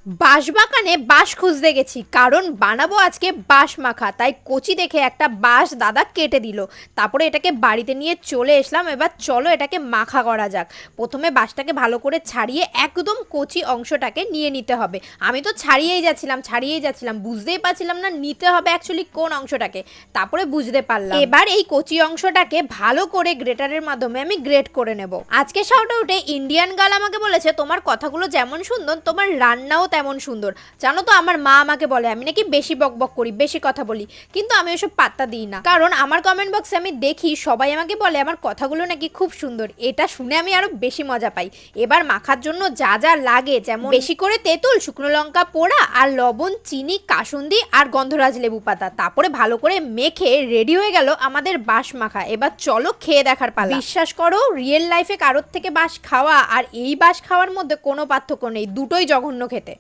বাঁশবাগানে বাঁশ খুঁজতে গেছি, কারণ বানাবো আজকে বাঁশ মাখা। তাই কচি দেখে একটা বাঁশ দাদা কেটে দিল। তারপরে এটাকে বাড়িতে নিয়ে চলে এসলাম। এবার চলো এটাকে মাখা করা যাক। প্রথমে বাঁশটাকে ভালো করে ছাড়িয়ে একদম কচি অংশটাকে নিয়ে নিতে হবে। আমি তো ছাড়িয়েই যাচ্ছিলাম, বুঝতেই পারছিলাম না নিতে হবে অ্যাকচুয়ালি কোন অংশটাকে। তারপরে বুঝতে পারলাম। এবার এই কচি অংশটাকে ভালো করে গ্রেটারের মাধ্যমে আমি গ্রেট করে নেব। আজকে শাউট আউটে ইন্ডিয়ান গার্ল আমাকে বলেছে, তোমার কথাগুলো যেমন সুন্দর তোমার রান্নাও তেমন সুন্দর। জানো তো, আমার মা আমাকে বলে আমি নাকি বেশি বকবক করি, বেশি কথা বলি, কিন্তু আমি ওসব পাত্তা দিই না। কারণ আমার কমেন্ট বক্সে আমি দেখি সবাই আমাকে বলে আমার কথাগুলো নাকি খুব সুন্দর। এটা শুনে আমি আরো বেশি মজা পাই। এবার মাখার জন্য যা যা লাগে, যেমন বেশি করে তেঁতুল, শুকনো লঙ্কা পোড়া, আর লবণ, চিনি, কাসুন্দি আর গন্ধরাজ লেবু পাতা। তারপরে ভালো করে মেখে রেডি হয়ে গেল আমাদের বাঁশ মাখা। এবার চলো খেয়ে দেখার পালা। বিশ্বাস করো, রিয়েল লাইফে কারোর থেকে বাঁশ খাওয়া আর এই বাঁশ খাওয়ার মধ্যে কোনো পার্থক্য নেই, দুটোই জঘন্য খেতে।